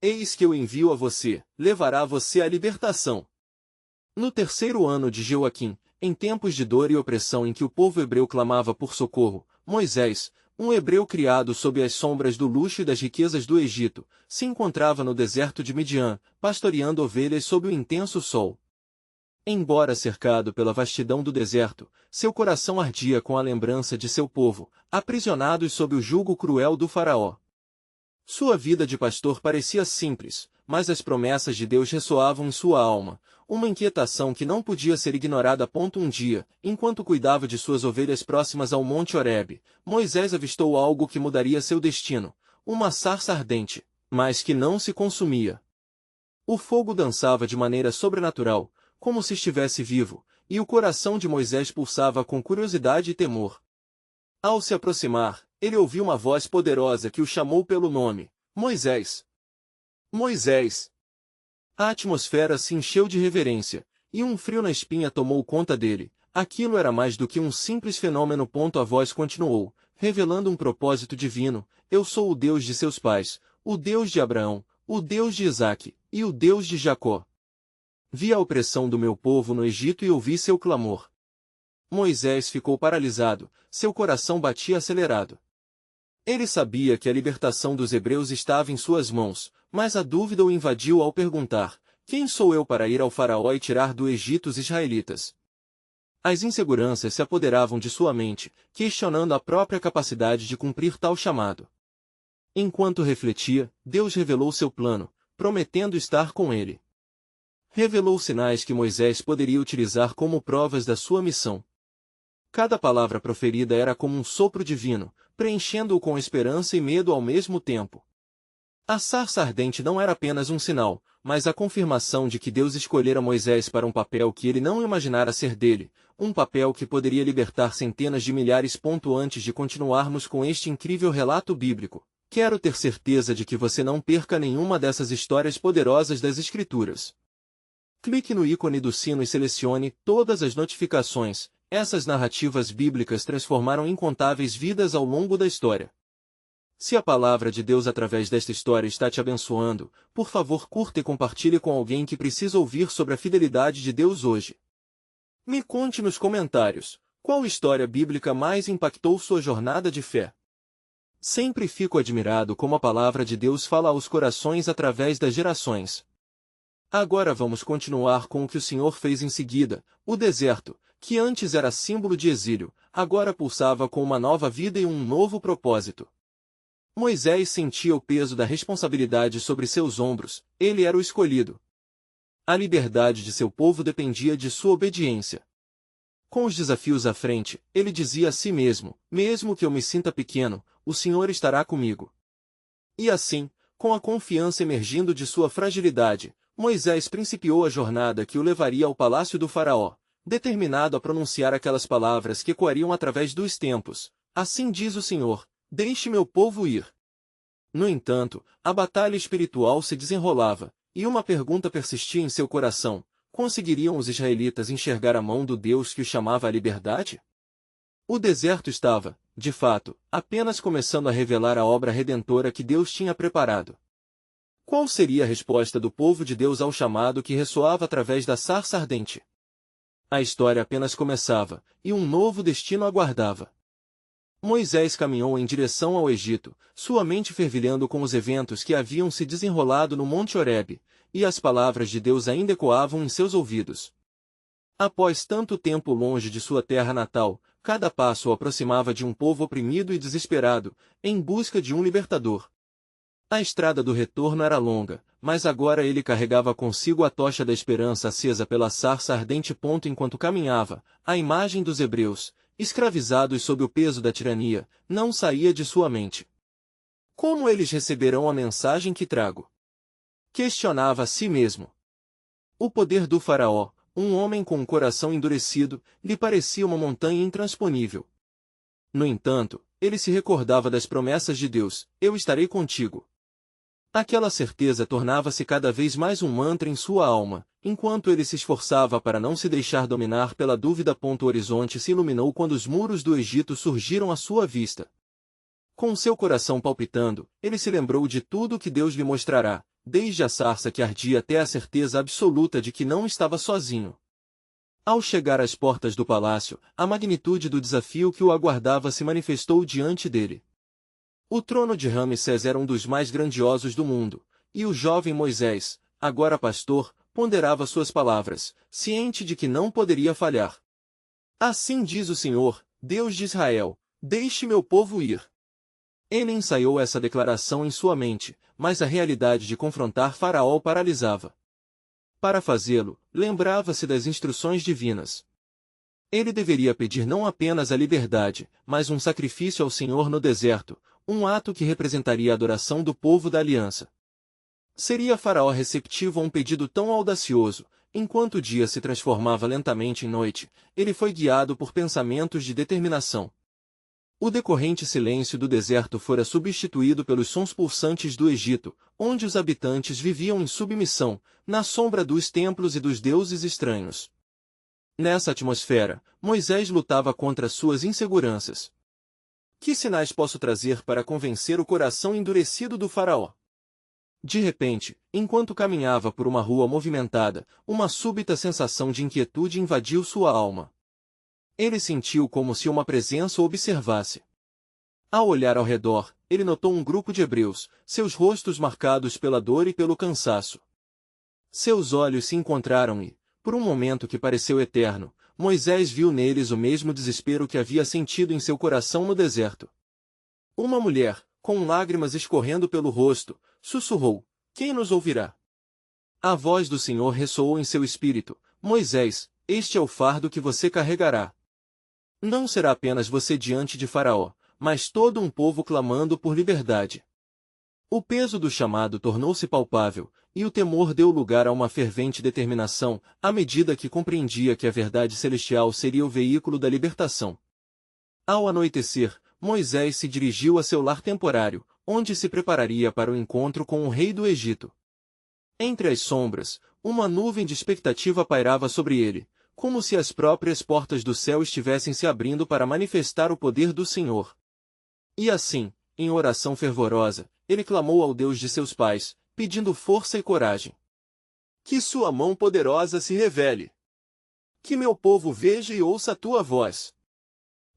Eis que eu envio a você, levará você à libertação. No terceiro ano de Joaquim, em tempos de dor e opressão em que o povo hebreu clamava por socorro, Moisés, um hebreu criado sob as sombras do luxo e das riquezas do Egito, se encontrava no deserto de Midian, pastoreando ovelhas sob o intenso sol. Embora cercado pela vastidão do deserto, seu coração ardia com a lembrança de seu povo, aprisionados sob o jugo cruel do faraó. Sua vida de pastor parecia simples, mas as promessas de Deus ressoavam em sua alma, uma inquietação que não podia ser ignorada. Um dia, enquanto cuidava de suas ovelhas próximas ao Monte Horebe, Moisés avistou algo que mudaria seu destino, uma sarça ardente, mas que não se consumia. O fogo dançava de maneira sobrenatural, como se estivesse vivo, e o coração de Moisés pulsava com curiosidade e temor. Ao se aproximar, ele ouviu uma voz poderosa que o chamou pelo nome: Moisés! Moisés! A atmosfera se encheu de reverência, e um frio na espinha tomou conta dele. Aquilo era mais do que um simples fenômeno. A voz continuou, revelando um propósito divino: eu sou o Deus de seus pais, o Deus de Abraão, o Deus de Isaque, e o Deus de Jacó. Vi a opressão do meu povo no Egito e ouvi seu clamor. Moisés ficou paralisado, seu coração batia acelerado. Ele sabia que a libertação dos hebreus estava em suas mãos, mas a dúvida o invadiu ao perguntar: quem sou eu para ir ao faraó e tirar do Egito os israelitas? As inseguranças se apoderavam de sua mente, questionando a própria capacidade de cumprir tal chamado. Enquanto refletia, Deus revelou seu plano, prometendo estar com ele. Revelou sinais que Moisés poderia utilizar como provas da sua missão. Cada palavra proferida era como um sopro divino, preenchendo-o com esperança e medo ao mesmo tempo. A sarça ardente não era apenas um sinal, mas a confirmação de que Deus escolhera Moisés para um papel que ele não imaginara ser dele, um papel que poderia libertar centenas de milhares. Antes de continuarmos com este incrível relato bíblico, quero ter certeza de que você não perca nenhuma dessas histórias poderosas das Escrituras. Clique no ícone do sino e selecione todas as notificações. Essas narrativas bíblicas transformaram incontáveis vidas ao longo da história. Se a palavra de Deus através desta história está te abençoando, por favor curta e compartilhe com alguém que precisa ouvir sobre a fidelidade de Deus hoje. Me conte nos comentários, qual história bíblica mais impactou sua jornada de fé? Sempre fico admirado como a palavra de Deus fala aos corações através das gerações. Agora vamos continuar com o que o Senhor fez em seguida. O deserto, que antes era símbolo de exílio, agora pulsava com uma nova vida e um novo propósito. Moisés sentia o peso da responsabilidade sobre seus ombros, ele era o escolhido. A liberdade de seu povo dependia de sua obediência. Com os desafios à frente, ele dizia a si mesmo: mesmo que eu me sinta pequeno, o Senhor estará comigo. E assim, com a confiança emergindo de sua fragilidade, Moisés principiou a jornada que o levaria ao palácio do faraó, determinado a pronunciar aquelas palavras que ecoariam através dos tempos: assim diz o Senhor, deixe meu povo ir. No entanto, a batalha espiritual se desenrolava, e uma pergunta persistia em seu coração: conseguiriam os israelitas enxergar a mão do Deus que os chamava à liberdade? O deserto estava, de fato, apenas começando a revelar a obra redentora que Deus tinha preparado. Qual seria a resposta do povo de Deus ao chamado que ressoava através da sarça ardente? A história apenas começava, e um novo destino aguardava. Moisés caminhou em direção ao Egito, sua mente fervilhando com os eventos que haviam se desenrolado no Monte Horebe, e as palavras de Deus ainda ecoavam em seus ouvidos. Após tanto tempo longe de sua terra natal, cada passo o aproximava de um povo oprimido e desesperado, em busca de um libertador. A estrada do retorno era longa, mas agora ele carregava consigo a tocha da esperança acesa pela sarça ardente. Enquanto caminhava, a imagem dos hebreus, escravizados sob o peso da tirania, não saía de sua mente. Como eles receberão a mensagem que trago? Questionava a si mesmo. O poder do faraó, um homem com um coração endurecido, lhe parecia uma montanha intransponível. No entanto, ele se recordava das promessas de Deus: eu estarei contigo. Aquela certeza tornava-se cada vez mais um mantra em sua alma, enquanto ele se esforçava para não se deixar dominar pela dúvida. O horizonte se iluminou quando os muros do Egito surgiram à sua vista. Com seu coração palpitando, ele se lembrou de tudo que Deus lhe mostrará, desde a sarça que ardia até a certeza absoluta de que não estava sozinho. Ao chegar às portas do palácio, a magnitude do desafio que o aguardava se manifestou diante dele. O trono de Ramsés era um dos mais grandiosos do mundo, e o jovem Moisés, agora pastor, ponderava suas palavras, ciente de que não poderia falhar. Assim diz o Senhor, Deus de Israel, deixe meu povo ir. Ele ensaiou essa declaração em sua mente, mas a realidade de confrontar Faraó o paralisava. Para fazê-lo, lembrava-se das instruções divinas. Ele deveria pedir não apenas a liberdade, mas um sacrifício ao Senhor no deserto, um ato que representaria a adoração do povo da aliança. Seria Faraó receptivo a um pedido tão audacioso? Enquanto o dia se transformava lentamente em noite, ele foi guiado por pensamentos de determinação. O decorrente silêncio do deserto fora substituído pelos sons pulsantes do Egito, onde os habitantes viviam em submissão, na sombra dos templos e dos deuses estranhos. Nessa atmosfera, Moisés lutava contra suas inseguranças. Que sinais posso trazer para convencer o coração endurecido do faraó? De repente, enquanto caminhava por uma rua movimentada, uma súbita sensação de inquietude invadiu sua alma. Ele sentiu como se uma presença o observasse. Ao olhar ao redor, ele notou um grupo de hebreus, seus rostos marcados pela dor e pelo cansaço. Seus olhos se encontraram e, por um momento que pareceu eterno, Moisés viu neles o mesmo desespero que havia sentido em seu coração no deserto. Uma mulher, com lágrimas escorrendo pelo rosto, sussurrou: "Quem nos ouvirá?" A voz do Senhor ressoou em seu espírito: "Moisés, este é o fardo que você carregará. Não será apenas você diante de Faraó, mas todo um povo clamando por liberdade." O peso do chamado tornou-se palpável, e o temor deu lugar a uma fervente determinação, à medida que compreendia que a verdade celestial seria o veículo da libertação. Ao anoitecer, Moisés se dirigiu a seu lar temporário, onde se prepararia para o encontro com o rei do Egito. Entre as sombras, uma nuvem de expectativa pairava sobre ele, como se as próprias portas do céu estivessem se abrindo para manifestar o poder do Senhor. E assim, em oração fervorosa, ele clamou ao Deus de seus pais, pedindo força e coragem. Que sua mão poderosa se revele. Que meu povo veja e ouça a tua voz.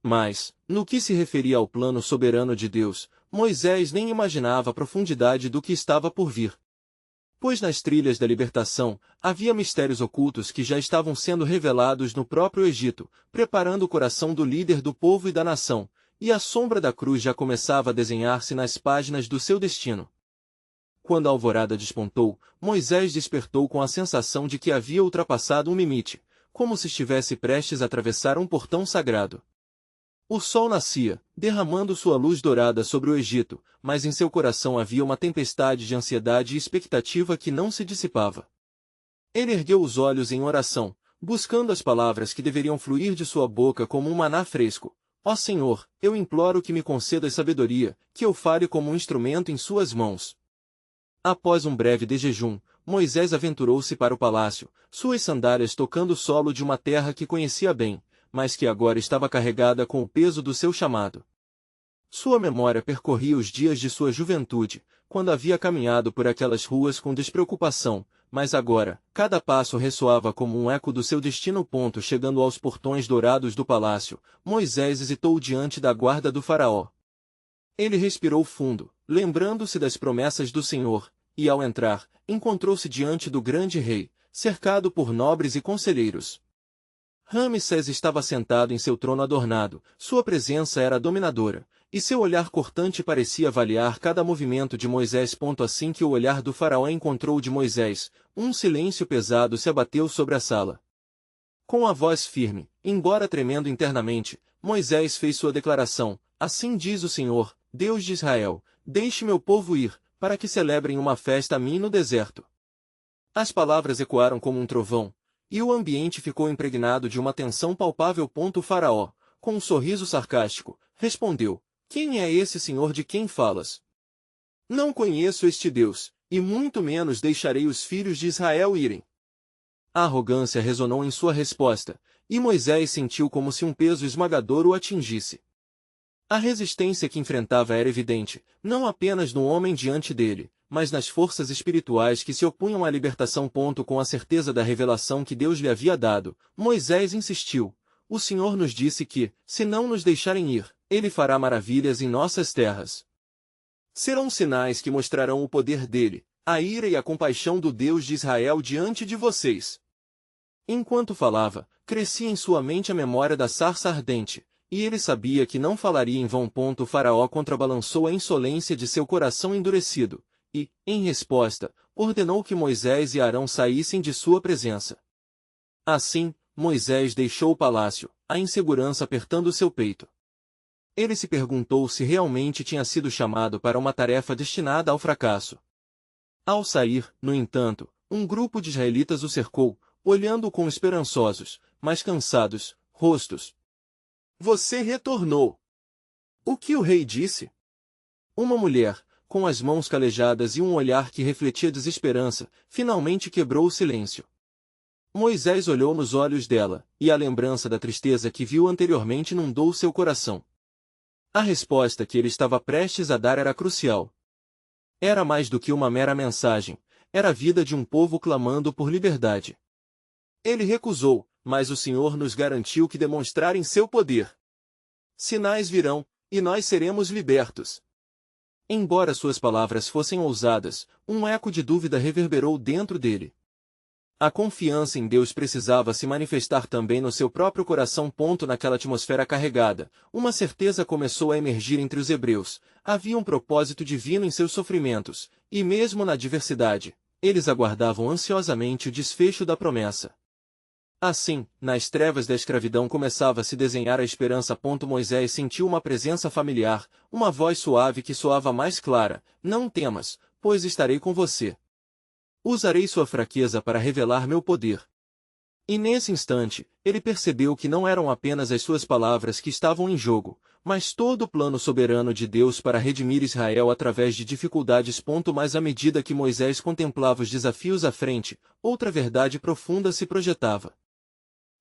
Mas, no que se referia ao plano soberano de Deus, Moisés nem imaginava a profundidade do que estava por vir. Pois nas trilhas da libertação, havia mistérios ocultos que já estavam sendo revelados no próprio Egito, preparando o coração do líder do povo e da nação, e a sombra da cruz já começava a desenhar-se nas páginas do seu destino. Quando a alvorada despontou, Moisés despertou com a sensação de que havia ultrapassado um limite, como se estivesse prestes a atravessar um portão sagrado. O sol nascia, derramando sua luz dourada sobre o Egito, mas em seu coração havia uma tempestade de ansiedade e expectativa que não se dissipava. Ele ergueu os olhos em oração, buscando as palavras que deveriam fluir de sua boca como um maná fresco. Ó Senhor, eu imploro que me concedas sabedoria, que eu fale como um instrumento em suas mãos. Após um breve jejum, Moisés aventurou-se para o palácio, suas sandálias tocando o solo de uma terra que conhecia bem, mas que agora estava carregada com o peso do seu chamado. Sua memória percorria os dias de sua juventude, quando havia caminhado por aquelas ruas com despreocupação, mas agora, cada passo ressoava como um eco do seu destino. Chegando aos portões dourados do palácio, Moisés hesitou diante da guarda do faraó. Ele respirou fundo, lembrando-se das promessas do Senhor, e ao entrar, encontrou-se diante do grande rei, cercado por nobres e conselheiros. Ramsés estava sentado em seu trono adornado, sua presença era dominadora, e seu olhar cortante parecia avaliar cada movimento de Moisés. Assim que o olhar do faraó encontrou o de Moisés, um silêncio pesado se abateu sobre a sala. Com a voz firme, embora tremendo internamente, Moisés fez sua declaração: "Assim diz o Senhor, Deus de Israel, deixe meu povo ir, para que celebrem uma festa a mim no deserto." As palavras ecoaram como um trovão, e o ambiente ficou impregnado de uma tensão palpável. O faraó, com um sorriso sarcástico, respondeu: "Quem é esse Senhor de quem falas? Não conheço este Deus, e muito menos deixarei os filhos de Israel irem." A arrogância ressonou em sua resposta, e Moisés sentiu como se um peso esmagador o atingisse. A resistência que enfrentava era evidente, não apenas no homem diante dele, mas nas forças espirituais que se opunham à libertação. Com a certeza da revelação que Deus lhe havia dado, Moisés insistiu: o Senhor nos disse que, se não nos deixarem ir, Ele fará maravilhas em nossas terras. Serão sinais que mostrarão o poder dele, a ira e a compaixão do Deus de Israel diante de vocês. Enquanto falava, crescia em sua mente a memória da sarça ardente, e ele sabia que não falaria em vão. O faraó contrabalançou a insolência de seu coração endurecido, e, em resposta, ordenou que Moisés e Arão saíssem de sua presença. Assim, Moisés deixou o palácio, a insegurança apertando seu peito. Ele se perguntou se realmente tinha sido chamado para uma tarefa destinada ao fracasso. Ao sair, no entanto, um grupo de israelitas o cercou, olhando-o com esperançosos, mas cansados, rostos. Você retornou. O que o rei disse? Uma mulher, com as mãos calejadas e um olhar que refletia desesperança, finalmente quebrou o silêncio. Moisés olhou nos olhos dela, e a lembrança da tristeza que viu anteriormente inundou seu coração. A resposta que ele estava prestes a dar era crucial. Era mais do que uma mera mensagem, era a vida de um povo clamando por liberdade. Ele recusou, mas o Senhor nos garantiu que demonstrarem seu poder. Sinais virão, e nós seremos libertos. Embora suas palavras fossem ousadas, um eco de dúvida reverberou dentro dele. A confiança em Deus precisava se manifestar também no seu próprio coração. Naquela atmosfera carregada, uma certeza começou a emergir entre os hebreus: havia um propósito divino em seus sofrimentos, e mesmo na adversidade, eles aguardavam ansiosamente o desfecho da promessa. Assim, nas trevas da escravidão começava a se desenhar a esperança. Moisés sentiu uma presença familiar, uma voz suave que soava mais clara: não temas, pois estarei com você. Usarei sua fraqueza para revelar meu poder. E nesse instante, ele percebeu que não eram apenas as suas palavras que estavam em jogo, mas todo o plano soberano de Deus para redimir Israel através de dificuldades. Mas à medida que Moisés contemplava os desafios à frente, outra verdade profunda se projetava.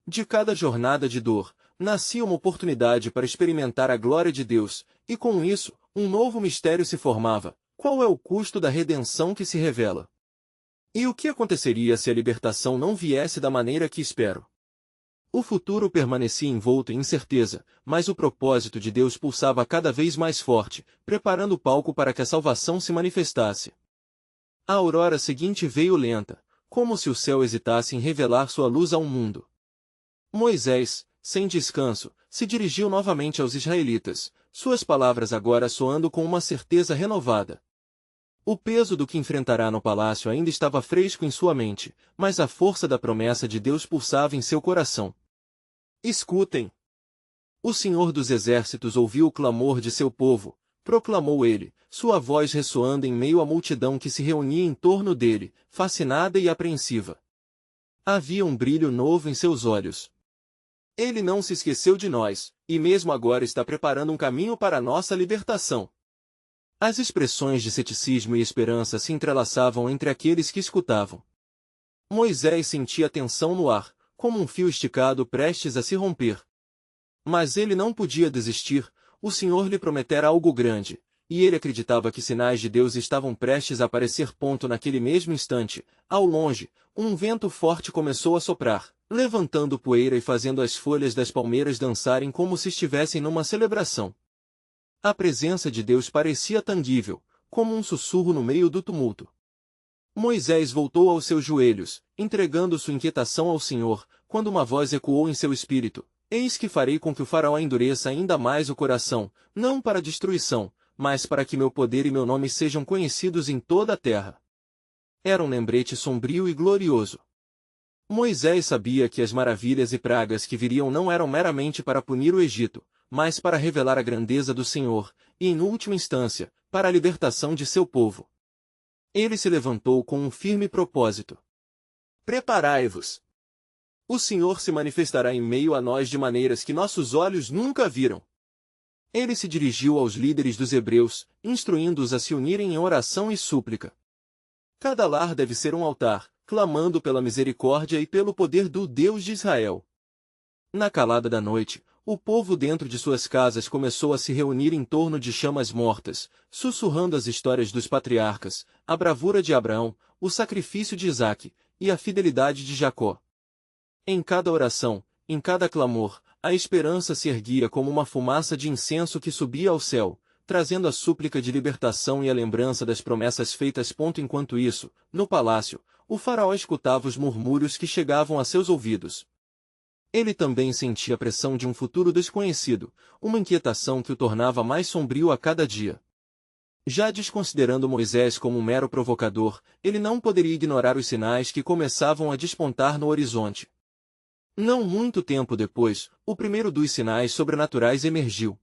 De cada jornada de dor, nascia uma oportunidade para experimentar a glória de Deus, e com isso, um novo mistério se formava: qual é o custo da redenção que se revela? E o que aconteceria se a libertação não viesse da maneira que espero? O futuro permanecia envolto em incerteza, mas o propósito de Deus pulsava cada vez mais forte, preparando o palco para que a salvação se manifestasse. A aurora seguinte veio lenta, como se o céu hesitasse em revelar sua luz ao mundo. Moisés, sem descanso, se dirigiu novamente aos israelitas, suas palavras agora soando com uma certeza renovada. O peso do que enfrentará no palácio ainda estava fresco em sua mente, mas a força da promessa de Deus pulsava em seu coração. Escutem! O Senhor dos Exércitos ouviu o clamor de seu povo, proclamou ele, sua voz ressoando em meio à multidão que se reunia em torno dele, fascinada e apreensiva. Havia um brilho novo em seus olhos. Ele não se esqueceu de nós, e mesmo agora está preparando um caminho para a nossa libertação. As expressões de ceticismo e esperança se entrelaçavam entre aqueles que escutavam. Moisés sentia tensão no ar, como um fio esticado prestes a se romper. Mas ele não podia desistir, o Senhor lhe prometera algo grande, e ele acreditava que sinais de Deus estavam prestes a aparecer. Naquele mesmo instante, ao longe, um vento forte começou a soprar, levantando poeira e fazendo as folhas das palmeiras dançarem como se estivessem numa celebração. A presença de Deus parecia tangível, como um sussurro no meio do tumulto. Moisés voltou aos seus joelhos, entregando sua inquietação ao Senhor, quando uma voz ecoou em seu espírito: eis que farei com que o faraó endureça ainda mais o coração, não para destruição, mas para que meu poder e meu nome sejam conhecidos em toda a terra. Era um lembrete sombrio e glorioso. Moisés sabia que as maravilhas e pragas que viriam não eram meramente para punir o Egito, mas para revelar a grandeza do Senhor, e em última instância, para a libertação de seu povo. Ele se levantou com um firme propósito. Preparai-vos! O Senhor se manifestará em meio a nós de maneiras que nossos olhos nunca viram. Ele se dirigiu aos líderes dos hebreus, instruindo-os a se unirem em oração e súplica. Cada lar deve ser um altar, clamando pela misericórdia e pelo poder do Deus de Israel. Na calada da noite, o povo dentro de suas casas começou a se reunir em torno de chamas mortas, sussurrando as histórias dos patriarcas, a bravura de Abraão, o sacrifício de Isaque, e a fidelidade de Jacó. Em cada oração, em cada clamor, a esperança se erguia como uma fumaça de incenso que subia ao céu, trazendo a súplica de libertação e a lembrança das promessas feitas. Enquanto isso, no palácio, o faraó escutava os murmúrios que chegavam a seus ouvidos. Ele também sentia a pressão de um futuro desconhecido, uma inquietação que o tornava mais sombrio a cada dia. Já desconsiderando Moisés como um mero provocador, ele não poderia ignorar os sinais que começavam a despontar no horizonte. Não muito tempo depois, o primeiro dos sinais sobrenaturais emergiu.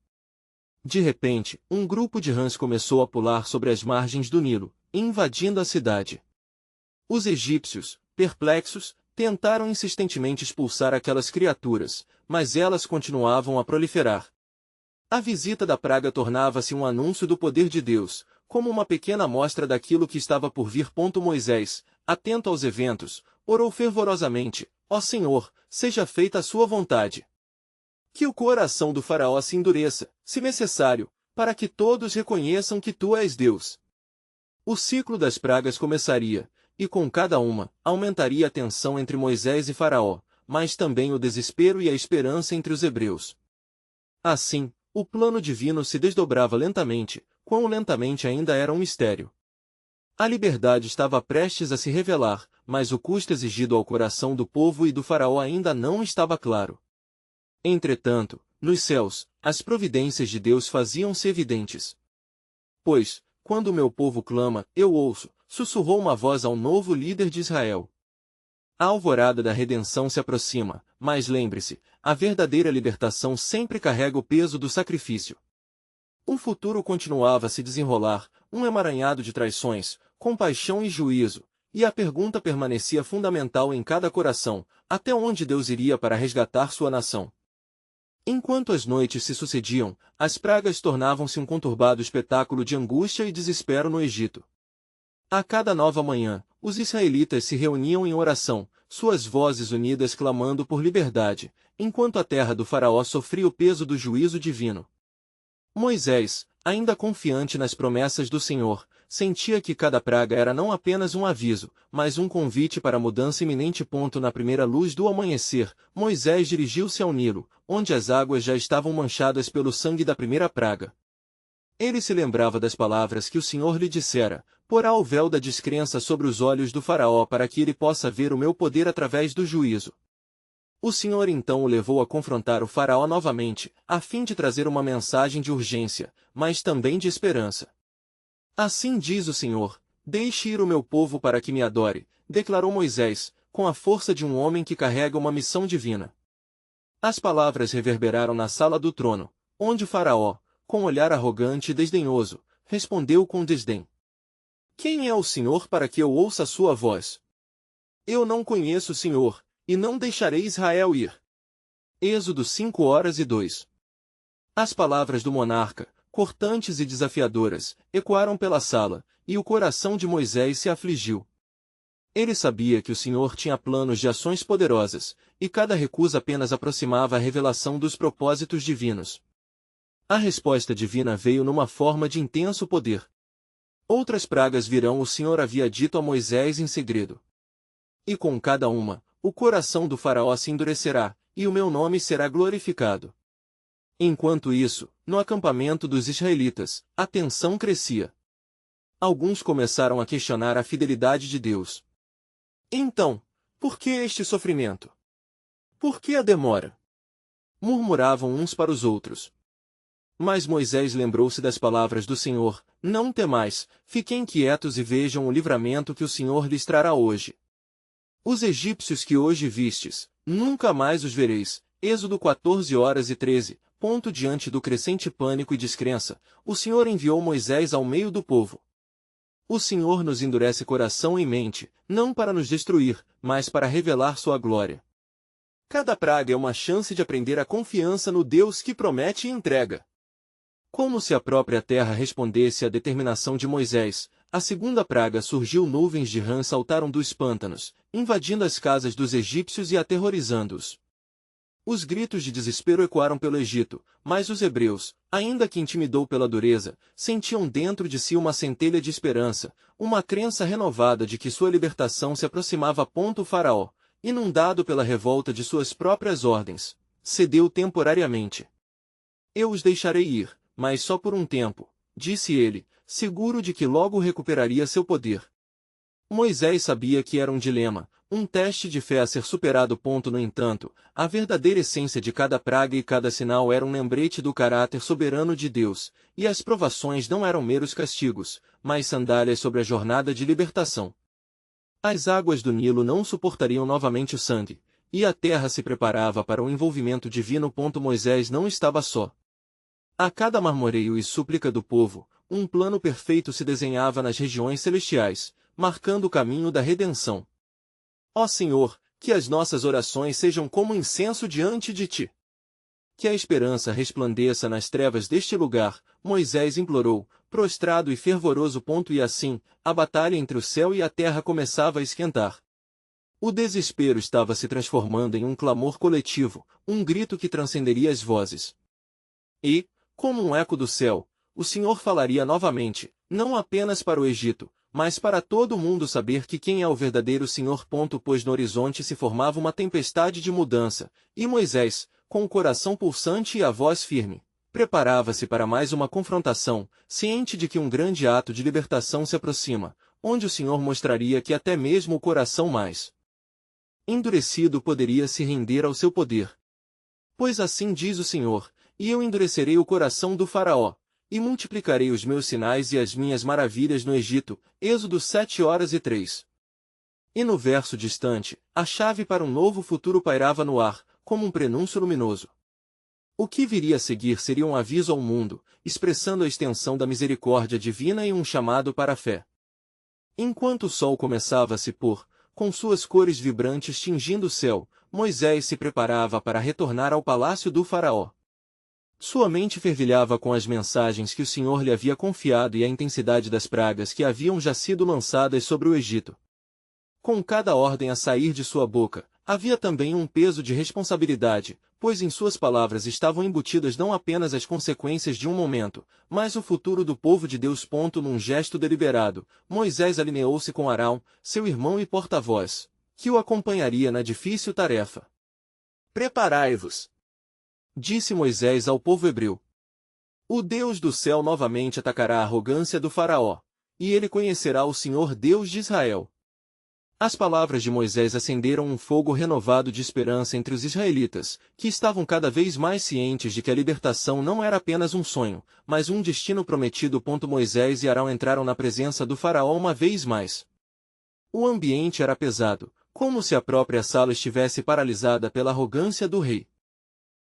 De repente, um grupo de rãs começou a pular sobre as margens do Nilo, invadindo a cidade. Os egípcios, perplexos, tentaram insistentemente expulsar aquelas criaturas, mas elas continuavam a proliferar. A visita da praga tornava-se um anúncio do poder de Deus, como uma pequena amostra daquilo que estava por vir. Moisés, atento aos eventos, orou fervorosamente: ó Senhor, seja feita a sua vontade. Que o coração do faraó se endureça, se necessário, para que todos reconheçam que tu és Deus. O ciclo das pragas começaria, e com cada uma, aumentaria a tensão entre Moisés e faraó, mas também o desespero e a esperança entre os hebreus. Assim, o plano divino se desdobrava lentamente, quão lentamente ainda era um mistério. A liberdade estava prestes a se revelar, mas o custo exigido ao coração do povo e do faraó ainda não estava claro. Entretanto, nos céus, as providências de Deus faziam-se evidentes. Pois, quando o meu povo clama, eu ouço, sussurrou uma voz ao novo líder de Israel. A alvorada da redenção se aproxima, mas lembre-se, a verdadeira libertação sempre carrega o peso do sacrifício. O futuro continuava a se desenrolar, um emaranhado de traições, compaixão e juízo, e a pergunta permanecia fundamental em cada coração: até onde Deus iria para resgatar sua nação? Enquanto as noites se sucediam, as pragas tornavam-se um conturbado espetáculo de angústia e desespero no Egito. A cada nova manhã, os israelitas se reuniam em oração, suas vozes unidas clamando por liberdade, enquanto a terra do faraó sofria o peso do juízo divino. Moisés, ainda confiante nas promessas do Senhor, sentia que cada praga era não apenas um aviso, mas um convite para a mudança iminente. Na primeira luz do amanhecer, Moisés dirigiu-se ao Nilo, onde as águas já estavam manchadas pelo sangue da primeira praga. Ele se lembrava das palavras que o Senhor lhe dissera: porá o véu da descrença sobre os olhos do faraó para que ele possa ver o meu poder através do juízo. O Senhor então o levou a confrontar o faraó novamente, a fim de trazer uma mensagem de urgência, mas também de esperança. Assim diz o Senhor: deixe ir o meu povo para que me adore, declarou Moisés, com a força de um homem que carrega uma missão divina. As palavras reverberaram na sala do trono, onde o faraó, com olhar arrogante e desdenhoso, respondeu com desdém: quem é o Senhor para que eu ouça a sua voz? Eu não conheço o Senhor, e não deixarei Israel ir. Êxodo 5:2. As palavras do monarca, cortantes e desafiadoras, ecoaram pela sala, e o coração de Moisés se afligiu. Ele sabia que o Senhor tinha planos de ações poderosas, e cada recusa apenas aproximava a revelação dos propósitos divinos. A resposta divina veio numa forma de intenso poder. Outras pragas virão, o Senhor havia dito a Moisés em segredo. E com cada uma, o coração do faraó se endurecerá, e o meu nome será glorificado. Enquanto isso, no acampamento dos israelitas, a tensão crescia. Alguns começaram a questionar a fidelidade de Deus. Então, por que este sofrimento? Por que a demora? Murmuravam uns para os outros. Mas Moisés lembrou-se das palavras do Senhor: não temais, fiquem quietos e vejam o livramento que o Senhor lhes trará hoje. Os egípcios que hoje vistes, nunca mais os vereis. Êxodo 14:13. Diante do crescente pânico e descrença, o Senhor enviou Moisés ao meio do povo. O Senhor nos endurece coração e mente, não para nos destruir, mas para revelar sua glória. Cada praga é uma chance de aprender a confiança no Deus que promete e entrega. Como se a própria terra respondesse à determinação de Moisés, a segunda praga surgiu: nuvens de rã saltaram dos pântanos, invadindo as casas dos egípcios e aterrorizando-os. Os gritos de desespero ecoaram pelo Egito, mas os hebreus, ainda que intimidou pela dureza, sentiam dentro de si uma centelha de esperança, uma crença renovada de que sua libertação se aproximava. O faraó, inundado pela revolta de suas próprias ordens, cedeu temporariamente. Eu os deixarei ir, mas só por um tempo, disse ele, seguro de que logo recuperaria seu poder. Moisés sabia que era um dilema, um teste de fé a ser superado. No entanto, a verdadeira essência de cada praga e cada sinal era um lembrete do caráter soberano de Deus, e as provações não eram meros castigos, mas sandálias sobre a jornada de libertação. As águas do Nilo não suportariam novamente o sangue, e a terra se preparava para o envolvimento divino. Moisés não estava só. A cada marmoreio e súplica do povo, um plano perfeito se desenhava nas regiões celestiais, marcando o caminho da redenção. Ó Senhor, que as nossas orações sejam como incenso diante de Ti. Que a esperança resplandeça nas trevas deste lugar, Moisés implorou, prostrado e fervoroso. E assim, a batalha entre o céu e a terra começava a esquentar. O desespero estava se transformando em um clamor coletivo, um grito que transcenderia as vozes. E, como um eco do céu, o Senhor falaria novamente, não apenas para o Egito, mas para todo o mundo saber que quem é o verdadeiro Senhor. Pois no horizonte se formava uma tempestade de mudança, e Moisés, com o coração pulsante e a voz firme, preparava-se para mais uma confrontação, ciente de que um grande ato de libertação se aproxima, onde o Senhor mostraria que até mesmo o coração mais endurecido poderia se render ao seu poder. Pois assim diz o Senhor, e eu endurecerei o coração do faraó, e multiplicarei os meus sinais e as minhas maravilhas no Egito. Êxodo 7:3. E no verso distante, a chave para um novo futuro pairava no ar, como um prenúncio luminoso. O que viria a seguir seria um aviso ao mundo, expressando a extensão da misericórdia divina e um chamado para a fé. Enquanto o sol começava a se pôr, com suas cores vibrantes tingindo o céu, Moisés se preparava para retornar ao palácio do faraó. Sua mente fervilhava com as mensagens que o Senhor lhe havia confiado e a intensidade das pragas que haviam já sido lançadas sobre o Egito. Com cada ordem a sair de sua boca, havia também um peso de responsabilidade, pois em suas palavras estavam embutidas não apenas as consequências de um momento, mas o futuro do povo de Deus. Num gesto deliberado, Moisés alinhou-se com Arão, seu irmão e porta-voz, que o acompanharia na difícil tarefa. Preparai-vos, disse Moisés ao povo hebreu. O Deus do céu novamente atacará a arrogância do faraó, e ele conhecerá o Senhor Deus de Israel. As palavras de Moisés acenderam um fogo renovado de esperança entre os israelitas, que estavam cada vez mais cientes de que a libertação não era apenas um sonho, mas um destino prometido. Moisés e Arão entraram na presença do faraó uma vez mais. O ambiente era pesado, como se a própria sala estivesse paralisada pela arrogância do rei.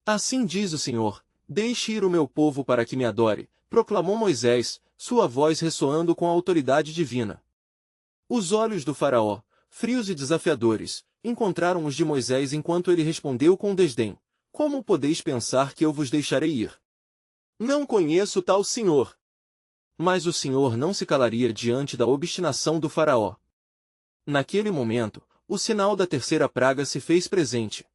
Assim diz o Senhor, deixe ir o meu povo para que me adore, proclamou Moisés, sua voz ressoando com a autoridade divina. Os olhos do faraó, frios e desafiadores, encontraram os de Moisés enquanto ele respondeu com desdém, como podeis pensar que eu vos deixarei ir? Não conheço tal Senhor. Mas o Senhor não se calaria diante da obstinação do faraó. Naquele momento, o sinal da terceira praga se fez presente.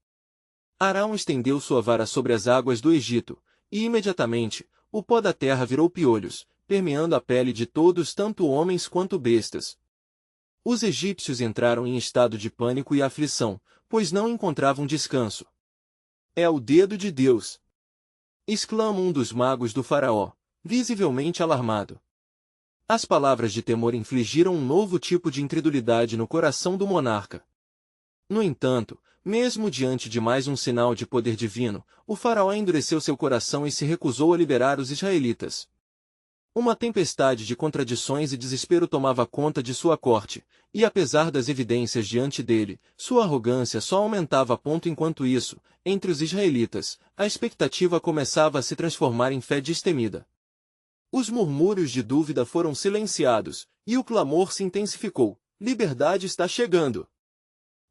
Arão estendeu sua vara sobre as águas do Egito, e imediatamente, o pó da terra virou piolhos, permeando a pele de todos, tanto homens quanto bestas. Os egípcios entraram em estado de pânico e aflição, pois não encontravam descanso. É o dedo de Deus! Exclama um dos magos do faraó, visivelmente alarmado. As palavras de temor infligiram um novo tipo de incredulidade no coração do monarca. No entanto, mesmo diante de mais um sinal de poder divino, o faraó endureceu seu coração e se recusou a liberar os israelitas. Uma tempestade de contradições e desespero tomava conta de sua corte, e apesar das evidências diante dele, sua arrogância só aumentava. Enquanto isso, entre os israelitas, a expectativa começava a se transformar em fé destemida. Os murmúrios de dúvida foram silenciados, e o clamor se intensificou: liberdade está chegando!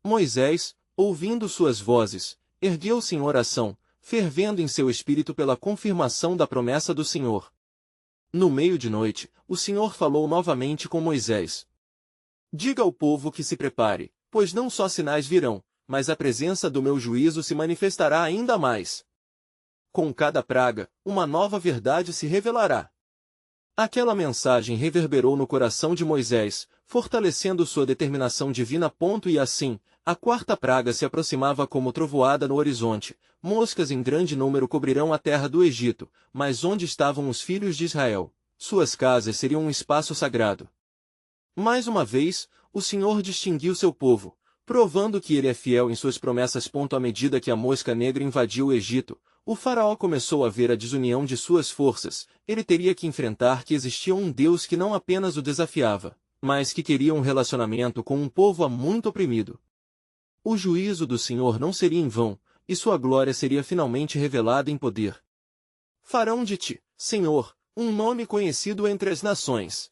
Moisés, ouvindo suas vozes, ergueu-se em oração, fervendo em seu espírito pela confirmação da promessa do Senhor. No meio de noite, o Senhor falou novamente com Moisés. Diga ao povo que se prepare, pois não só sinais virão, mas a presença do meu juízo se manifestará ainda mais. Com cada praga, uma nova verdade se revelará. Aquela mensagem reverberou no coração de Moisés, fortalecendo sua determinação divina. E assim, a quarta praga se aproximava como trovoada no horizonte. Moscas em grande número cobrirão a terra do Egito, mas onde estavam os filhos de Israel? Suas casas seriam um espaço sagrado. Mais uma vez, o Senhor distinguiu seu povo, provando que ele é fiel em suas promessas. À medida que a mosca negra invadiu o Egito, o faraó começou a ver a desunião de suas forças. Ele teria que enfrentar que existia um Deus que não apenas o desafiava, mas que queria um relacionamento com um povo há muito oprimido. O juízo do Senhor não seria em vão, e sua glória seria finalmente revelada em poder. Farão de ti, Senhor, um nome conhecido entre as nações.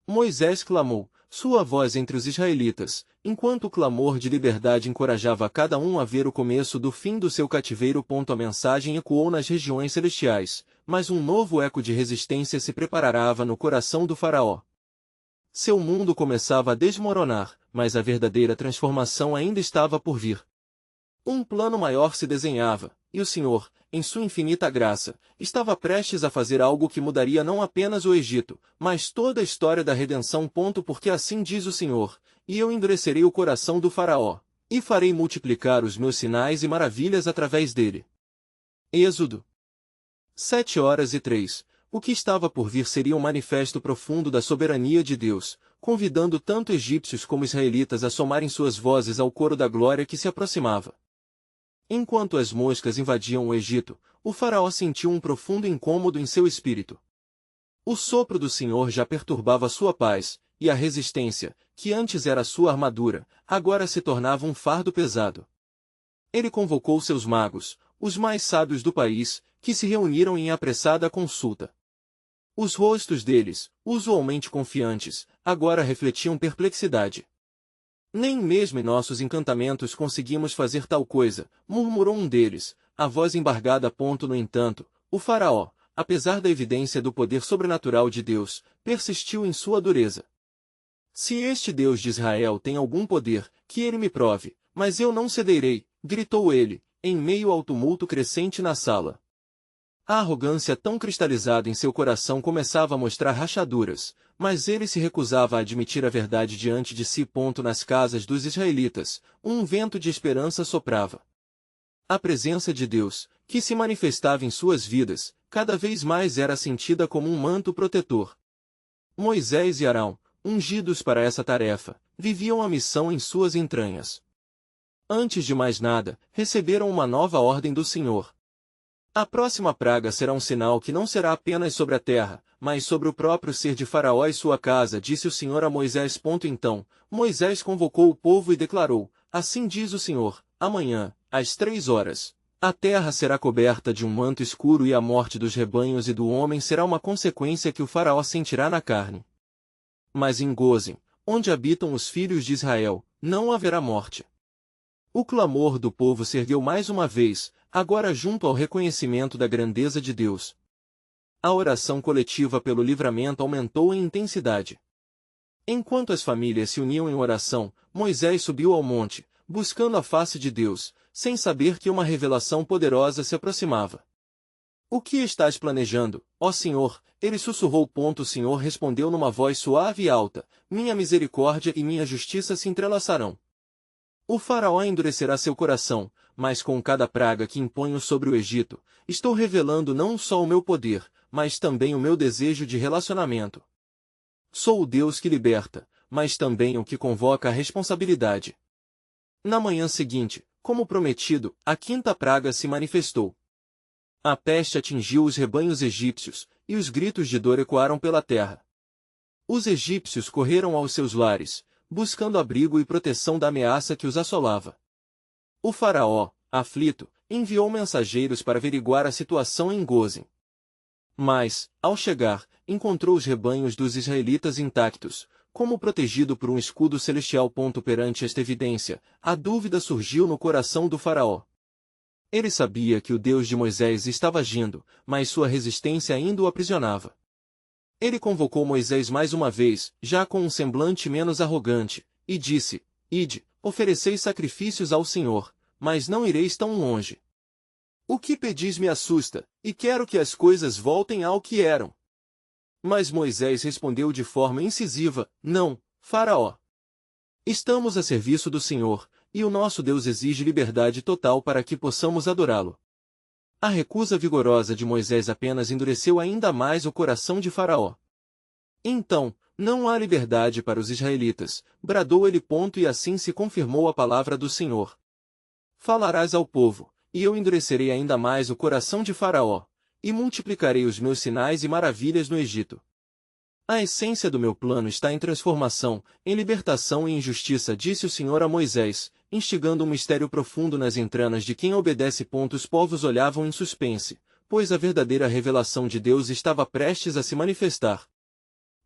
Moisés clamou, sua voz entre os israelitas, enquanto o clamor de liberdade encorajava cada um a ver o começo do fim do seu cativeiro. A mensagem ecoou nas regiões celestiais, mas um novo eco de resistência se preparava no coração do faraó. Seu mundo começava a desmoronar, mas a verdadeira transformação ainda estava por vir. Um plano maior se desenhava, e o Senhor, em sua infinita graça, estava prestes a fazer algo que mudaria não apenas o Egito, mas toda a história da redenção. Porque assim diz o Senhor, e eu endurecerei o coração do faraó, e farei multiplicar os meus sinais e maravilhas através dele. Êxodo 7:03. O que estava por vir seria um manifesto profundo da soberania de Deus, convidando tanto egípcios como israelitas a somarem suas vozes ao coro da glória que se aproximava. Enquanto as moscas invadiam o Egito, o faraó sentiu um profundo incômodo em seu espírito. O sopro do Senhor já perturbava sua paz, e a resistência, que antes era sua armadura, agora se tornava um fardo pesado. Ele convocou seus magos, os mais sábios do país, que se reuniram em apressada consulta. Os rostos deles, usualmente confiantes, agora refletiam perplexidade. Nem mesmo em nossos encantamentos conseguimos fazer tal coisa, murmurou um deles, a voz embargada. No entanto, o faraó, apesar da evidência do poder sobrenatural de Deus, persistiu em sua dureza. Se este Deus de Israel tem algum poder, que ele me prove, mas eu não cederei, gritou ele, em meio ao tumulto crescente na sala. A arrogância tão cristalizada em seu coração começava a mostrar rachaduras, mas ele se recusava a admitir a verdade diante de si. Nas casas dos israelitas, um vento de esperança soprava. A presença de Deus, que se manifestava em suas vidas, cada vez mais era sentida como um manto protetor. Moisés e Arão, ungidos para essa tarefa, viviam a missão em suas entranhas. Antes de mais nada, receberam uma nova ordem do Senhor. A próxima praga será um sinal que não será apenas sobre a terra, mas sobre o próprio ser de Faraó e sua casa, disse o Senhor a Moisés. Então, Moisés convocou o povo e declarou, assim diz o Senhor, amanhã, às 3 horas, a terra será coberta de um manto escuro e a morte dos rebanhos e do homem será uma consequência que o Faraó sentirá na carne. Mas em Gozem, onde habitam os filhos de Israel, não haverá morte. O clamor do povo se ergueu mais uma vez, agora junto ao reconhecimento da grandeza de Deus. A oração coletiva pelo livramento aumentou em intensidade. Enquanto as famílias se uniam em oração, Moisés subiu ao monte, buscando a face de Deus, sem saber que uma revelação poderosa se aproximava. O que estás planejando, ó Senhor? Ele sussurrou. O Senhor respondeu numa voz suave e alta, minha misericórdia e minha justiça se entrelaçarão. O faraó endurecerá seu coração, mas com cada praga que imponho sobre o Egito, estou revelando não só o meu poder, mas também o meu desejo de relacionamento. Sou o Deus que liberta, mas também o que convoca a responsabilidade. Na manhã seguinte, como prometido, a quinta praga se manifestou. A peste atingiu os rebanhos egípcios, e os gritos de dor ecoaram pela terra. Os egípcios correram aos seus lares, buscando abrigo e proteção da ameaça que os assolava. O faraó, aflito, enviou mensageiros para averiguar a situação em Gozem. Mas, ao chegar, encontrou os rebanhos dos israelitas intactos, como protegido por um escudo celestial. Perante esta evidência, a dúvida surgiu no coração do faraó. Ele sabia que o Deus de Moisés estava agindo, mas sua resistência ainda o aprisionava. Ele convocou Moisés mais uma vez, já com um semblante menos arrogante, e disse, Ide, ofereceis sacrifícios ao Senhor, mas não ireis tão longe. O que pedis me assusta, e quero que as coisas voltem ao que eram. Mas Moisés respondeu de forma incisiva: Não, Faraó. Estamos a serviço do Senhor, e o nosso Deus exige liberdade total para que possamos adorá-lo. A recusa vigorosa de Moisés apenas endureceu ainda mais o coração de Faraó. Então, não há liberdade para os israelitas, bradou ele. E assim se confirmou a palavra do Senhor. Falarás ao povo, e eu endurecerei ainda mais o coração de Faraó, e multiplicarei os meus sinais e maravilhas no Egito. A essência do meu plano está em transformação, em libertação e em justiça, disse o Senhor a Moisés, instigando um mistério profundo nas entranas de quem obedece. Os povos olhavam em suspense, pois a verdadeira revelação de Deus estava prestes a se manifestar.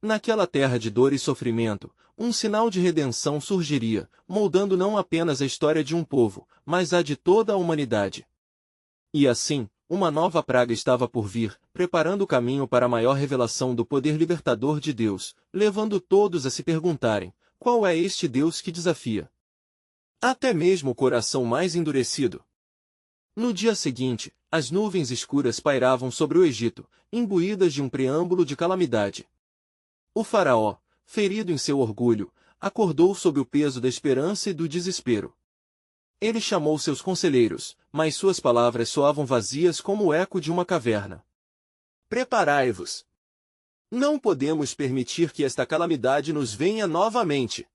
Naquela terra de dor e sofrimento, um sinal de redenção surgiria, moldando não apenas a história de um povo, mas a de toda a humanidade. E assim, uma nova praga estava por vir, preparando o caminho para a maior revelação do poder libertador de Deus, levando todos a se perguntarem: qual é este Deus que desafia até mesmo o coração mais endurecido? No dia seguinte, as nuvens escuras pairavam sobre o Egito, imbuídas de um preâmbulo de calamidade. O faraó, ferido em seu orgulho, acordou sob o peso da esperança e do desespero. Ele chamou seus conselheiros, mas suas palavras soavam vazias como o eco de uma caverna. Preparai-vos! Não podemos permitir que esta calamidade nos venha novamente.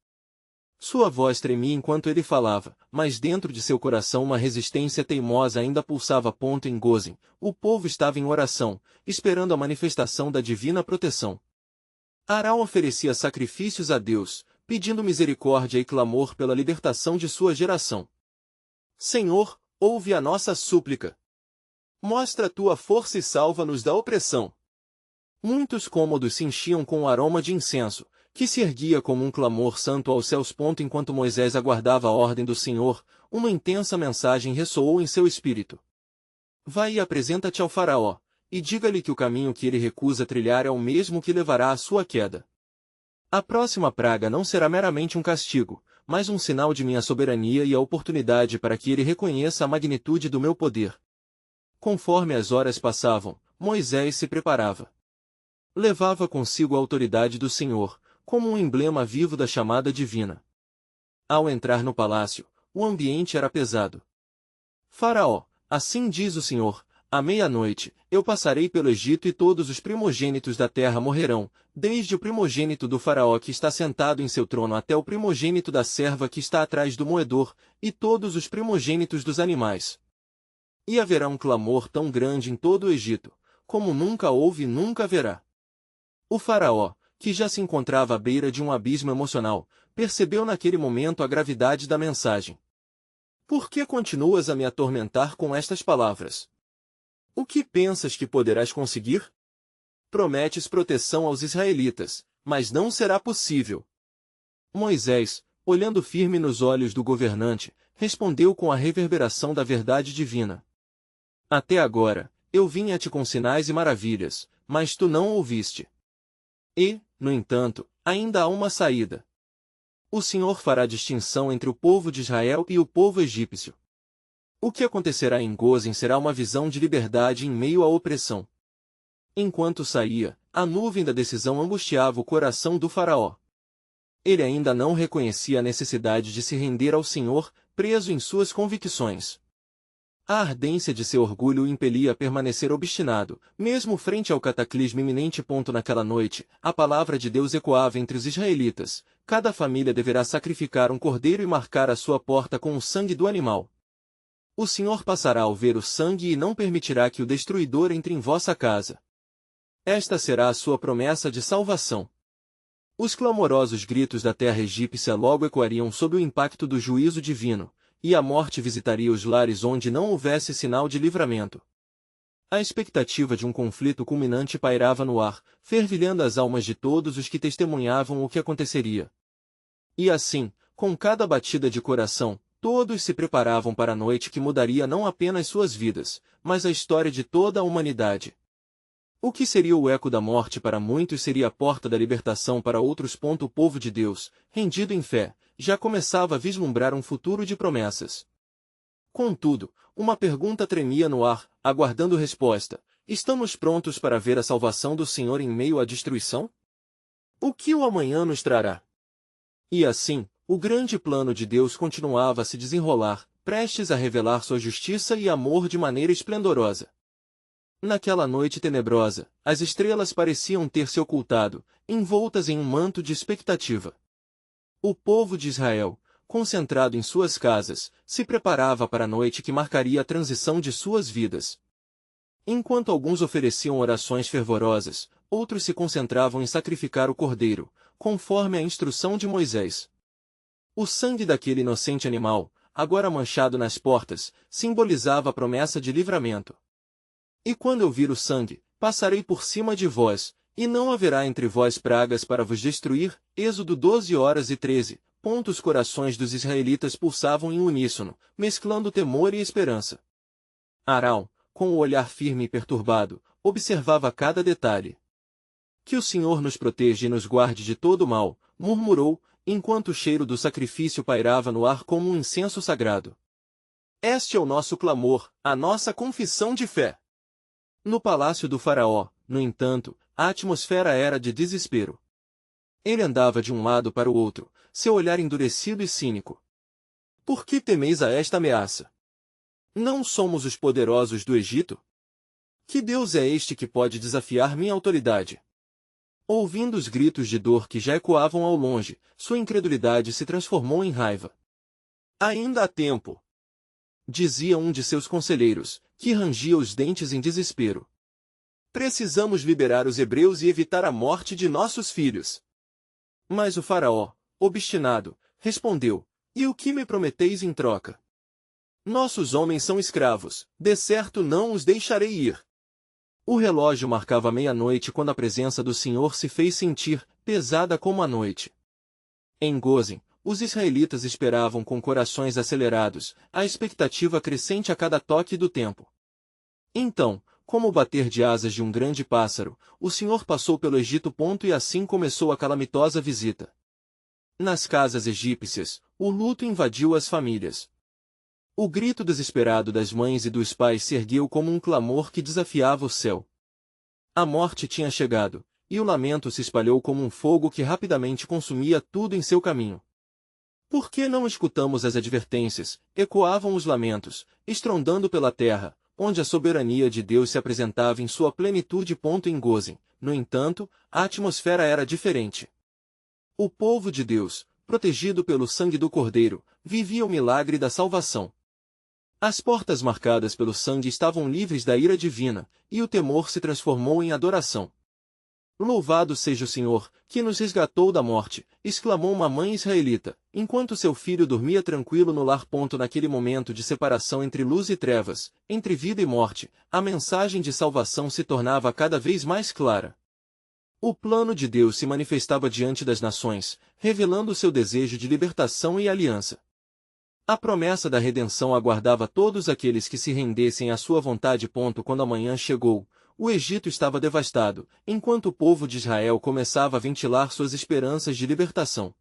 Sua voz tremia enquanto ele falava, mas dentro de seu coração uma resistência teimosa ainda pulsava. Em Gozem, o povo estava em oração, esperando a manifestação da divina proteção. Arão oferecia sacrifícios a Deus, pedindo misericórdia e clamor pela libertação de sua geração. Senhor, ouve a nossa súplica. Mostra tua força e salva-nos da opressão. Muitos cômodos se enchiam com o aroma de incenso, que se erguia como um clamor santo aos céus. Enquanto Moisés aguardava a ordem do Senhor, uma intensa mensagem ressoou em seu espírito. Vai e apresenta-te ao faraó, e diga-lhe que o caminho que ele recusa trilhar é o mesmo que levará à sua queda. A próxima praga não será meramente um castigo, mas um sinal de minha soberania e a oportunidade para que ele reconheça a magnitude do meu poder. Conforme as horas passavam, Moisés se preparava. Levava consigo a autoridade do Senhor, como um emblema vivo da chamada divina. Ao entrar no palácio, o ambiente era pesado. Faraó, assim diz o Senhor, à meia-noite, eu passarei pelo Egito e todos os primogênitos da terra morrerão, desde o primogênito do faraó que está sentado em seu trono até o primogênito da serva que está atrás do moedor, e todos os primogênitos dos animais. E haverá um clamor tão grande em todo o Egito, como nunca houve e nunca haverá. O faraó, que já se encontrava à beira de um abismo emocional, percebeu naquele momento a gravidade da mensagem. Por que continuas a me atormentar com estas palavras? O que pensas que poderás conseguir? Prometes proteção aos israelitas, mas não será possível. Moisés, olhando firme nos olhos do governante, respondeu com a reverberação da verdade divina. Até agora, eu vinha-te com sinais e maravilhas, mas tu não ouviste. E, no entanto, ainda há uma saída. O Senhor fará distinção entre o povo de Israel e o povo egípcio. O que acontecerá em Gozem será uma visão de liberdade em meio à opressão. Enquanto saía, a nuvem da decisão angustiava o coração do faraó. Ele ainda não reconhecia a necessidade de se render ao Senhor, preso em suas convicções. A ardência de seu orgulho o impelia a permanecer obstinado, mesmo frente ao cataclismo iminente. Naquela noite, a palavra de Deus ecoava entre os israelitas: cada família deverá sacrificar um cordeiro e marcar a sua porta com o sangue do animal. O Senhor passará ao ver o sangue e não permitirá que o destruidor entre em vossa casa. Esta será a sua promessa de salvação. Os clamorosos gritos da terra egípcia logo ecoariam sob o impacto do juízo divino, e a morte visitaria os lares onde não houvesse sinal de livramento. A expectativa de um conflito culminante pairava no ar, fervilhando as almas de todos os que testemunhavam o que aconteceria. E assim, com cada batida de coração, todos se preparavam para a noite que mudaria não apenas suas vidas, mas a história de toda a humanidade. O que seria o eco da morte para muitos seria a porta da libertação para outros. O povo de Deus, rendido em fé, já começava a vislumbrar um futuro de promessas. Contudo, uma pergunta tremia no ar, aguardando resposta. Estamos prontos para ver a salvação do Senhor em meio à destruição? O que o amanhã nos trará? E assim, o grande plano de Deus continuava a se desenrolar, prestes a revelar sua justiça e amor de maneira esplendorosa. Naquela noite tenebrosa, as estrelas pareciam ter se ocultado, envoltas em um manto de expectativa. O povo de Israel, concentrado em suas casas, se preparava para a noite que marcaria a transição de suas vidas. Enquanto alguns ofereciam orações fervorosas, outros se concentravam em sacrificar o cordeiro, conforme a instrução de Moisés. O sangue daquele inocente animal, agora manchado nas portas, simbolizava a promessa de livramento. E quando eu vir o sangue, passarei por cima de vós, e não haverá entre vós pragas para vos destruir. Êxodo 12:13. Os corações dos israelitas pulsavam em uníssono, mesclando temor e esperança. Arão, com o olhar firme e perturbado, observava cada detalhe. Que o Senhor nos proteja e nos guarde de todo mal, murmurou, enquanto o cheiro do sacrifício pairava no ar como um incenso sagrado. Este é o nosso clamor, a nossa confissão de fé. No palácio do faraó, no entanto, a atmosfera era de desespero. Ele andava de um lado para o outro, seu olhar endurecido e cínico. Por que temeis a esta ameaça? Não somos os poderosos do Egito? Que Deus é este que pode desafiar minha autoridade? Ouvindo os gritos de dor que já ecoavam ao longe, sua incredulidade se transformou em raiva. Ainda há tempo, dizia um de seus conselheiros, que rangia os dentes em desespero. Precisamos liberar os hebreus e evitar a morte de nossos filhos. Mas o faraó, obstinado, respondeu, e o que me prometeis em troca? Nossos homens são escravos, de certo não os deixarei ir. O relógio marcava meia-noite quando a presença do Senhor se fez sentir, pesada como a noite. Em Gozem, os israelitas esperavam com corações acelerados, a expectativa crescente a cada toque do tempo. Então, como o bater de asas de um grande pássaro, o Senhor passou pelo Egito. E assim começou a calamitosa visita. Nas casas egípcias, o luto invadiu as famílias. O grito desesperado das mães e dos pais se ergueu como um clamor que desafiava o céu. A morte tinha chegado, e o lamento se espalhou como um fogo que rapidamente consumia tudo em seu caminho. Por que não escutamos as advertências? Ecoavam os lamentos, estrondando pela terra, onde a soberania de Deus se apresentava em sua plenitude. Em Gozem, no entanto, a atmosfera era diferente. O povo de Deus, protegido pelo sangue do Cordeiro, vivia o milagre da salvação. As portas marcadas pelo sangue estavam livres da ira divina, e o temor se transformou em adoração. Louvado seja o Senhor, que nos resgatou da morte, exclamou uma mãe israelita, enquanto seu filho dormia tranquilo no lar. Naquele momento de separação entre luz e trevas, entre vida e morte, a mensagem de salvação se tornava cada vez mais clara. O plano de Deus se manifestava diante das nações, revelando seu desejo de libertação e aliança. A promessa da redenção aguardava todos aqueles que se rendessem à sua vontade. Quando a manhã chegou, o Egito estava devastado, enquanto o povo de Israel começava a ventilar suas esperanças de libertação.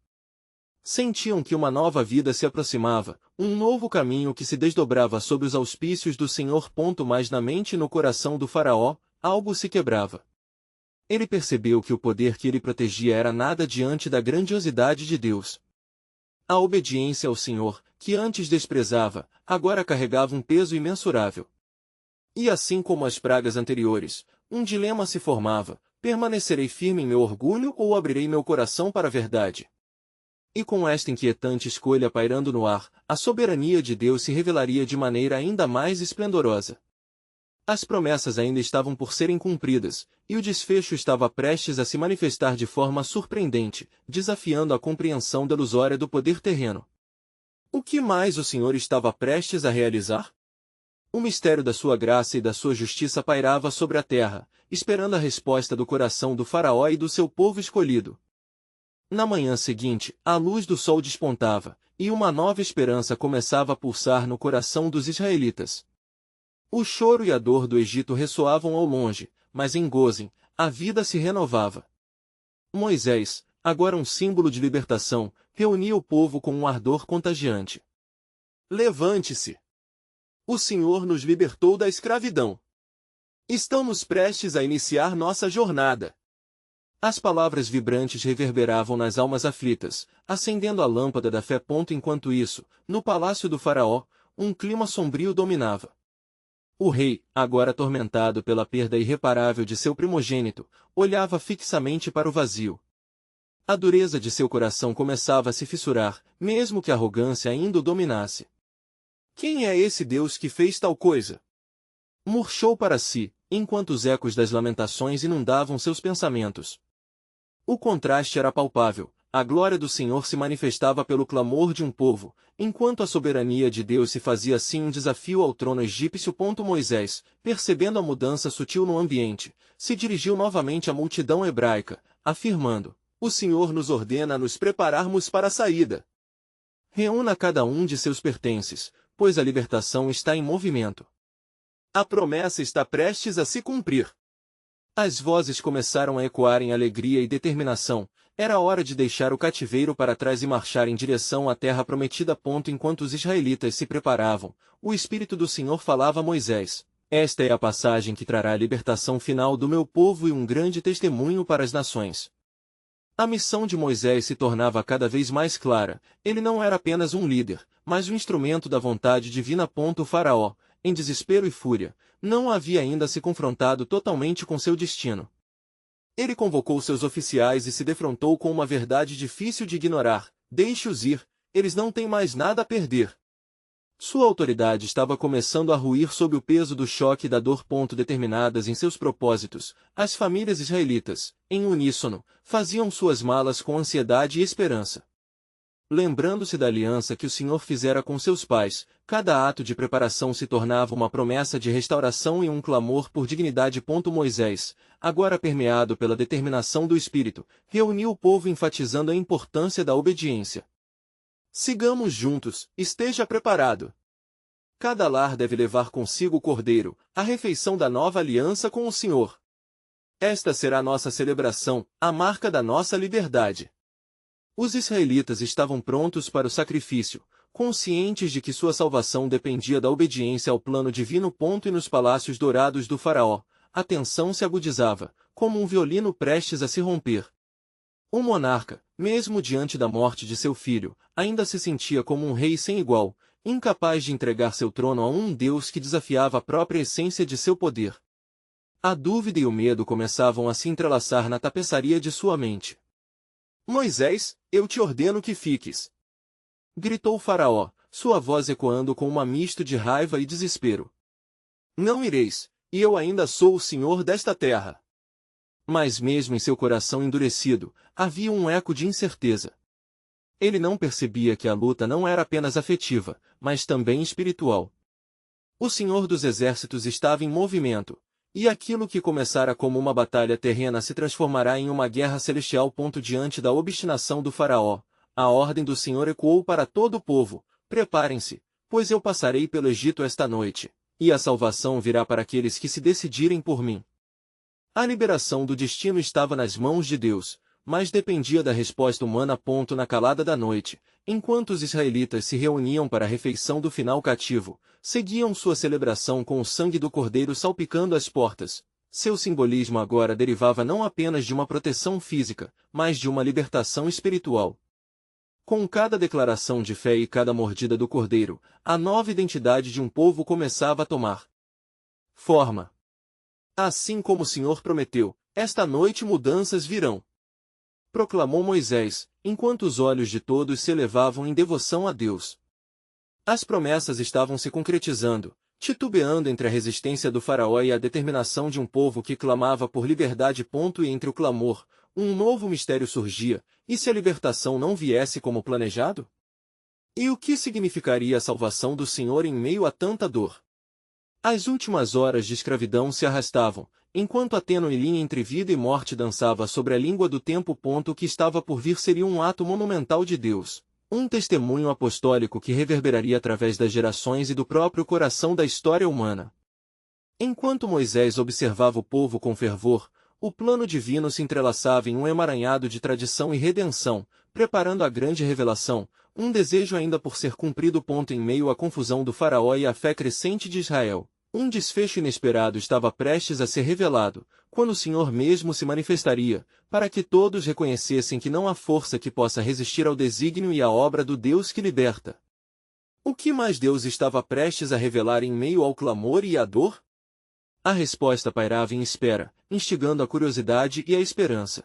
Sentiam que uma nova vida se aproximava, um novo caminho que se desdobrava sob os auspícios do Senhor. Mas na mente e no coração do faraó, algo se quebrava. Ele percebeu que o poder que ele protegia era nada diante da grandiosidade de Deus. A obediência ao Senhor, que antes desprezava, agora carregava um peso imensurável. E assim como as pragas anteriores, um dilema se formava: permanecerei firme em meu orgulho ou abrirei meu coração para a verdade? E com esta inquietante escolha pairando no ar, a soberania de Deus se revelaria de maneira ainda mais esplendorosa. As promessas ainda estavam por serem cumpridas, e o desfecho estava prestes a se manifestar de forma surpreendente, desafiando a compreensão delusória do poder terreno. O que mais o Senhor estava prestes a realizar? O mistério da sua graça e da sua justiça pairava sobre a terra, esperando a resposta do coração do faraó e do seu povo escolhido. Na manhã seguinte, a luz do sol despontava, e uma nova esperança começava a pulsar no coração dos israelitas. O choro e a dor do Egito ressoavam ao longe, mas em Gozem, a vida se renovava. Moisés, agora um símbolo de libertação, reunia o povo com um ardor contagiante. Levante-se! O Senhor nos libertou da escravidão. Estamos prestes a iniciar nossa jornada. As palavras vibrantes reverberavam nas almas aflitas, acendendo a lâmpada da fé. Enquanto isso, no palácio do faraó, um clima sombrio dominava. O rei, agora atormentado pela perda irreparável de seu primogênito, olhava fixamente para o vazio. A dureza de seu coração começava a se fissurar, mesmo que a arrogância ainda o dominasse. Quem é esse Deus que fez tal coisa? Murchou para si, enquanto os ecos das lamentações inundavam seus pensamentos. O contraste era palpável. A glória do Senhor se manifestava pelo clamor de um povo, enquanto a soberania de Deus se fazia assim um desafio ao trono egípcio. Moisés, percebendo a mudança sutil no ambiente, se dirigiu novamente à multidão hebraica, afirmando: o Senhor nos ordena a nos prepararmos para a saída. Reúna cada um de seus pertences, pois a libertação está em movimento. A promessa está prestes a se cumprir. As vozes começaram a ecoar em alegria e determinação. Era hora de deixar o cativeiro para trás e marchar em direção à terra prometida. Enquanto os israelitas se preparavam, o Espírito do Senhor falava a Moisés: esta é a passagem que trará a libertação final do meu povo e um grande testemunho para as nações. A missão de Moisés se tornava cada vez mais clara. Ele não era apenas um líder, mas um instrumento da vontade divina. O faraó, em desespero e fúria, não havia ainda se confrontado totalmente com seu destino. Ele convocou seus oficiais e se defrontou com uma verdade difícil de ignorar: deixe-os ir, eles não têm mais nada a perder. Sua autoridade estava começando a ruir sob o peso do choque e da dor. Determinadas em seus propósitos, as famílias israelitas, em uníssono, faziam suas malas com ansiedade e esperança. Lembrando-se da aliança que o Senhor fizera com seus pais, cada ato de preparação se tornava uma promessa de restauração e um clamor por dignidade. Moisés, agora permeado pela determinação do Espírito, reuniu o povo enfatizando a importância da obediência. Sigamos juntos, esteja preparado. Cada lar deve levar consigo o cordeiro, a refeição da nova aliança com o Senhor. Esta será nossa celebração, a marca da nossa liberdade. Os israelitas estavam prontos para o sacrifício, conscientes de que sua salvação dependia da obediência ao plano divino. E nos palácios dourados do faraó, a tensão se agudizava, como um violino prestes a se romper. O monarca, mesmo diante da morte de seu filho, ainda se sentia como um rei sem igual, incapaz de entregar seu trono a um Deus que desafiava a própria essência de seu poder. A dúvida e o medo começavam a se entrelaçar na tapeçaria de sua mente. Moisés, eu te ordeno que fiques. Gritou o faraó, sua voz ecoando com um misto de raiva e desespero. Não ireis, e eu ainda sou o senhor desta terra. Mas mesmo em seu coração endurecido, havia um eco de incerteza. Ele não percebia que a luta não era apenas afetiva, mas também espiritual. O Senhor dos Exércitos estava em movimento, e aquilo que começara como uma batalha terrena se transformará em uma guerra celestial. Diante da obstinação do faraó, a ordem do Senhor ecoou para todo o povo: preparem-se, pois eu passarei pelo Egito esta noite, e a salvação virá para aqueles que se decidirem por mim. A liberação do destino estava nas mãos de Deus, mas dependia da resposta humana. Na calada da noite, enquanto os israelitas se reuniam para a refeição do final cativo, seguiam sua celebração com o sangue do cordeiro salpicando as portas. Seu simbolismo agora derivava não apenas de uma proteção física, mas de uma libertação espiritual. Com cada declaração de fé e cada mordida do cordeiro, a nova identidade de um povo começava a tomar forma. Assim como o Senhor prometeu, esta noite mudanças virão. Proclamou Moisés, enquanto os olhos de todos se elevavam em devoção a Deus. As promessas estavam se concretizando, titubeando entre a resistência do faraó e a determinação de um povo que clamava por liberdade. E entre o clamor, um novo mistério surgia: e se a libertação não viesse como planejado? E o que significaria a salvação do Senhor em meio a tanta dor? As últimas horas de escravidão se arrastavam, enquanto a tênue linha entre vida e morte dançava sobre a língua do tempo. O que estava por vir seria um ato monumental de Deus, um testemunho apostólico que reverberaria através das gerações e do próprio coração da história humana. Enquanto Moisés observava o povo com fervor, o plano divino se entrelaçava em um emaranhado de tradição e redenção, preparando a grande revelação, um desejo ainda por ser cumprido. Em meio à confusão do faraó e à fé crescente de Israel, um desfecho inesperado estava prestes a ser revelado, quando o Senhor mesmo se manifestaria, para que todos reconhecessem que não há força que possa resistir ao desígnio e à obra do Deus que liberta. O que mais Deus estava prestes a revelar em meio ao clamor e à dor? A resposta pairava em espera, instigando a curiosidade e a esperança.